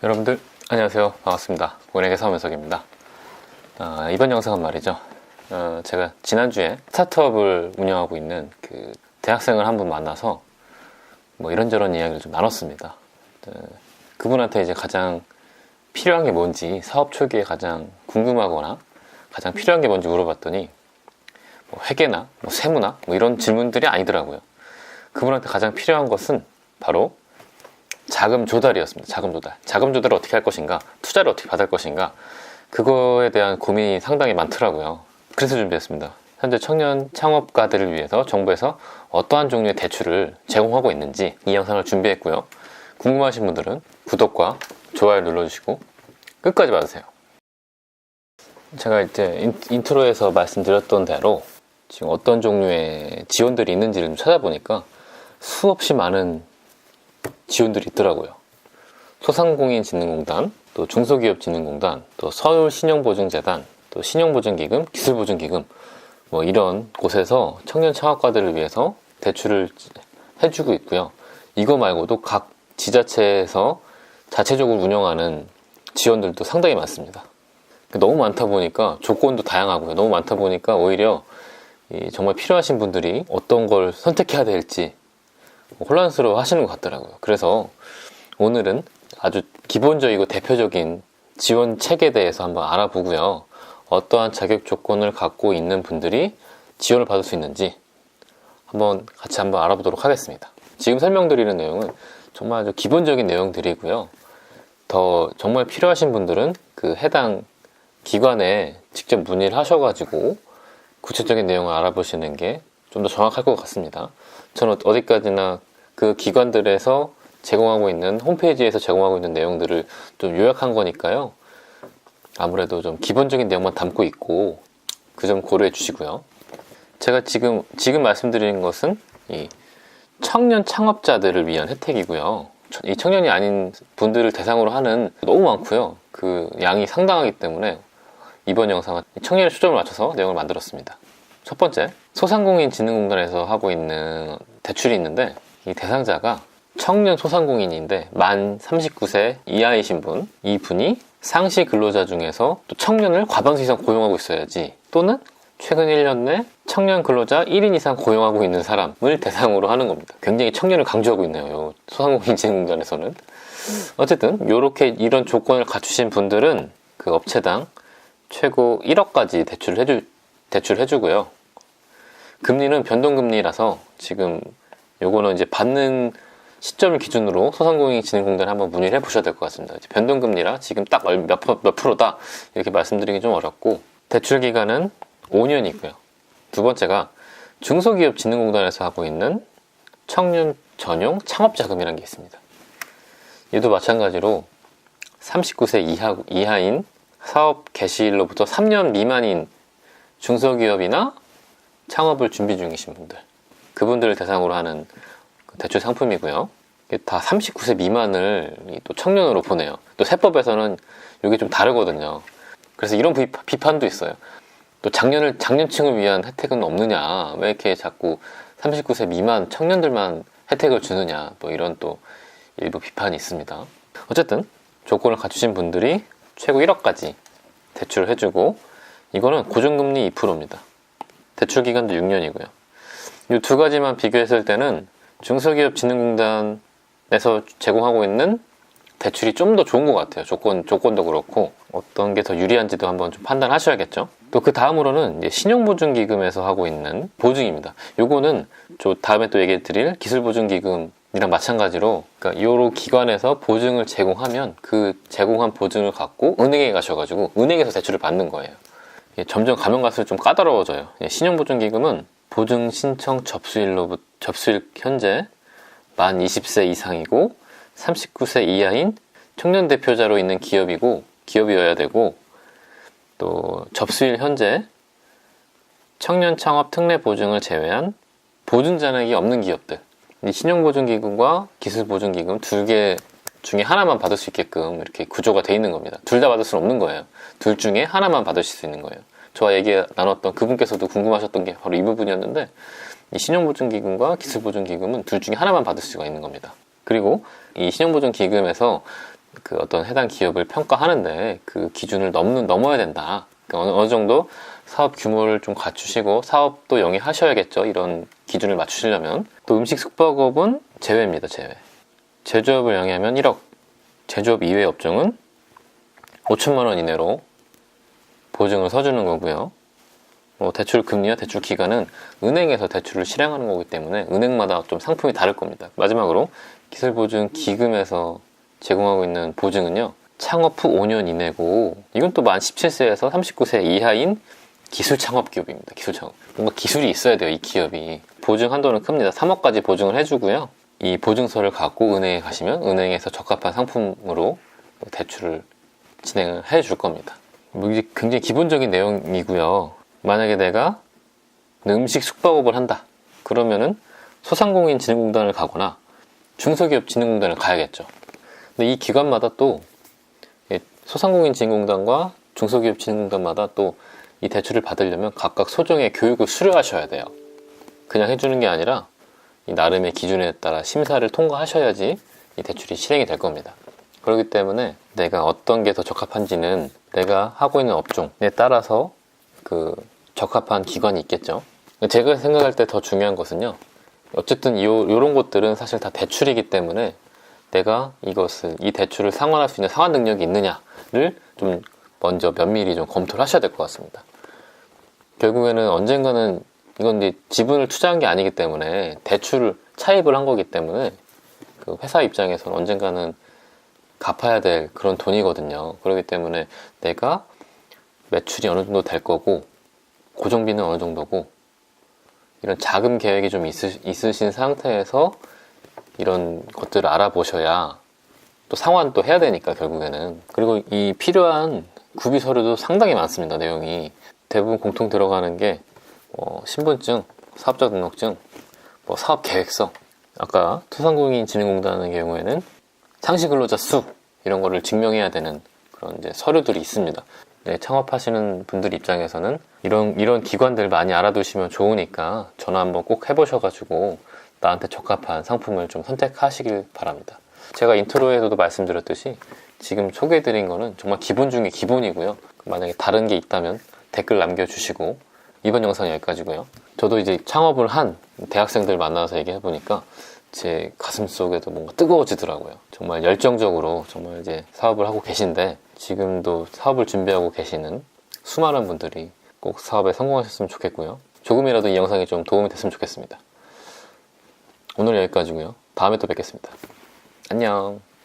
여러분들 안녕하세요. 반갑습니다. 고객의 사무석입니다. 이번 영상은 말이죠. 제가 지난주에 스타트업을 운영하고 있는 그 대학생을 한 분 만나서 뭐 이런저런 이야기를 좀 나눴습니다. 그분한테 이제 가장 필요한 게 뭔지, 사업 초기에 가장 궁금하거나 가장 필요한 게 뭔지 물어봤더니 뭐 회계나 뭐 세무나 뭐 이런 질문들이 아니더라고요. 그분한테 가장 필요한 것은 바로 자금 조달이었습니다. 자금 조달을 어떻게 할 것인가, 투자를 어떻게 받을 것인가, 그거에 대한 고민이 상당히 많더라고요. 그래서 준비했습니다. 현재 청년 창업가들을 위해서 정부에서 어떠한 종류의 대출을 제공하고 있는지 이 영상을 준비했고요. 궁금하신 분들은 구독과 좋아요 눌러주시고 끝까지 봐주세요. 제가 이제 인트로에서 말씀드렸던 대로 지금 어떤 종류의 지원들이 있는지를 좀 찾아보니까 수없이 많은 지원들이 있더라고요. 소상공인진흥공단, 또 중소기업진흥공단, 또 서울신용보증재단, 또 신용보증기금, 기술보증기금 뭐 이런 곳에서 청년 창업가들을 위해서 대출을 해주고 있고요. 이거 말고도 각 지자체에서 자체적으로 운영하는 지원들도 상당히 많습니다. 너무 많다 보니까 조건도 다양하고요. 너무 많다 보니까 오히려 정말 필요하신 분들이 어떤 걸 선택해야 될지 혼란스러워 하시는 것 같더라고요. 그래서 오늘은 아주 기본적이고 대표적인 지원 책에 대해서 한번 알아보고요. 어떠한 자격 조건을 갖고 있는 분들이 지원을 받을 수 있는지 같이 한번 알아보도록 하겠습니다. 지금 설명드리는 내용은 정말 아주 기본적인 내용들이고요. 더 정말 필요하신 분들은 그 해당 기관에 직접 문의를 하셔가지고 구체적인 내용을 알아보시는 게 좀 더 정확할 것 같습니다. 저는 어디까지나 그 기관들에서 제공하고 있는 홈페이지에서 제공하고 있는 내용들을 좀 요약한 거니까요. 아무래도 좀 기본적인 내용만 담고 있고 그 점 고려해 주시고요. 제가 지금 말씀드리는 것은 이 청년 창업자들을 위한 혜택이고요. 이 청년이 아닌 분들을 대상으로 하는 너무 많고요. 그 양이 상당하기 때문에 이번 영상은 청년의 초점을 맞춰서 내용을 만들었습니다. 첫 번째, 소상공인진흥공단에서 하고 있는 대출이 있는데 이 대상자가 청년 소상공인인데 만 39세 이하이신 분, 이분이 상시 근로자 중에서 또 청년을 과반수 이상 고용하고 있어야지, 또는 최근 1년 내 청년 근로자 1인 이상 고용하고 있는 사람을 대상으로 하는 겁니다. 굉장히 청년을 강조하고 있네요. 소상공인진흥공단에서는. 어쨌든 이런 조건을 갖추신 분들은 그 업체당 최고 1억까지 대출을 해주고요. 금리는 변동금리라서 지금 요거는 이제 받는 시점을 기준으로 소상공인진흥공단에 한번 문의를 해보셔야 될 것 같습니다. 변동금리라 지금 딱 몇 프로다 이렇게 말씀드리기 좀 어렵고, 대출 기간은 5년이고요. 두 번째가 중소기업진흥공단에서 하고 있는 청년 전용 창업자금이라는 게 있습니다. 얘도 마찬가지로 39세 이하인 사업 개시일로부터 3년 미만인 중소기업이나 창업을 준비 중이신 분들, 그분들을 대상으로 하는 대출 상품이고요. 다 39세 미만을 또 청년으로 보내요. 또 세법에서는 이게 좀 다르거든요. 그래서 이런 비판도 있어요. 또 장년층을 위한 혜택은 없느냐, 왜 이렇게 자꾸 39세 미만 청년들만 혜택을 주느냐, 뭐 이런 또 일부 비판이 있습니다. 어쨌든 조건을 갖추신 분들이 최고 1억까지 대출을 해주고, 이거는 고정금리 2%입니다. 대출 기간도 6년이고요. 이 두 가지만 비교했을 때는 중소기업진흥공단에서 제공하고 있는 대출이 좀 더 좋은 것 같아요. 조건도 그렇고 어떤 게 더 유리한지도 한번 좀 판단하셔야겠죠. 또 그 다음으로는 이제 신용보증기금에서 하고 있는 보증입니다. 요거는 다음에 또 얘기 드릴 기술보증기금이랑 마찬가지로, 그러니까 요로 기관에서 보증을 제공하면 그 제공한 보증을 갖고 은행에 가셔가지고 은행에서 대출을 받는 거예요. 점점 가면 갈수록 좀 까다로워져요. 신용보증기금은 보증 신청 접수일 현재 만 20세 이상이고 39세 이하인 청년 대표자로 있는 기업이어야 되고, 또 접수일 현재 청년 창업 특례 보증을 제외한 보증 잔액이 없는 기업들, 이 신용보증기금과 기술보증기금 두 개 중에 하나만 받을 수 있게끔 이렇게 구조가 돼 있는 겁니다. 둘 다 받을 수는 없는 거예요. 둘 중에 하나만 받으실 수 있는 거예요. 저와 얘기 나눴던 그분께서도 궁금하셨던 게 바로 이 부분이었는데, 이 신용보증기금과 기술보증기금은 둘 중에 하나만 받을 수가 있는 겁니다. 그리고 이 신용보증기금에서 그 어떤 해당 기업을 평가하는데 그 기준을 넘어야 된다. 그러니까 어느 정도 사업 규모를 좀 갖추시고 사업도 영위하셔야겠죠. 이런 기준을 맞추시려면. 또 음식 숙박업은 제외입니다. 제외. 제조업을 영위하면 1억, 제조업 이외 업종은 5천만 원 이내로 보증을 서주는 거고요. 대출 금리와 대출 기간은 은행에서 대출을 실행하는 거기 때문에 은행마다 좀 상품이 다를 겁니다. 마지막으로 기술보증 기금에서 제공하고 있는 보증은요, 창업 후 5년 이내고, 이건 또 만 17세에서 39세 이하인 기술 창업 기업입니다. 기술 창업. 뭔가 기술이 있어야 돼요, 이 기업이. 보증 한도는 큽니다. 3억까지 보증을 해주고요. 이 보증서를 갖고 은행에 가시면 은행에서 적합한 상품으로 대출을 진행을 해줄 겁니다. 이게 굉장히 기본적인 내용이고요. 만약에 내가 음식 숙박업을 한다. 그러면은 소상공인진흥공단을 가거나 중소기업진흥공단을 가야겠죠. 근데 이 기관마다 또 소상공인진흥공단과 중소기업진흥공단마다 또 이 대출을 받으려면 각각 소정의 교육을 수료하셔야 돼요. 그냥 해주는 게 아니라 이 나름의 기준에 따라 심사를 통과하셔야지 이 대출이 실행이 될 겁니다. 그렇기 때문에 내가 어떤 게 더 적합한지는 내가 하고 있는 업종에 따라서 그 적합한 기관이 있겠죠. 제가 생각할 때 더 중요한 것은요, 어쨌든 요런 것들은 사실 다 대출이기 때문에 내가 이 대출을 상환할 수 있는 상환 능력이 있느냐를 좀 먼저 면밀히 좀 검토를 하셔야 될 것 같습니다. 결국에는 언젠가는 이건 이제 지분을 투자한 게 아니기 때문에 대출을 차입을 한 거기 때문에 그 회사 입장에서는 언젠가는 갚아야 될 그런 돈이거든요. 그렇기 때문에 내가 매출이 어느 정도 될 거고 고정비는 어느 정도고 이런 자금 계획이 좀 있으신 상태에서 이런 것들을 알아보셔야 또 상환도 해야 되니까 결국에는. 그리고 이 필요한 구비 서류도 상당히 많습니다. 내용이 대부분 공통 들어가는 게 신분증, 사업자 등록증, 사업 계획서, 아까 소상공인진흥공단의 경우에는 상시근로자 수 이런 거를 증명해야 되는 그런 이제 서류들이 있습니다. 네, 창업하시는 분들 입장에서는 이런 기관들 많이 알아두시면 좋으니까 전화 한번 꼭 해보셔가지고 나한테 적합한 상품을 좀 선택하시길 바랍니다. 제가 인트로에서도 말씀드렸듯이 지금 소개해드린 거는 정말 기본 중에 기본이고요. 만약에 다른 게 있다면 댓글 남겨주시고, 이번 영상 여기까지고요. 저도 이제 창업을 한 대학생들 만나서 얘기해보니까 제 가슴 속에도 뭔가 뜨거워지더라고요. 정말 열정적으로 정말 이제 사업을 하고 계신데, 지금도 사업을 준비하고 계시는 수많은 분들이 꼭 사업에 성공하셨으면 좋겠고요. 조금이라도 이 영상이 좀 도움이 됐으면 좋겠습니다. 오늘 여기까지고요. 다음에 또 뵙겠습니다. 안녕.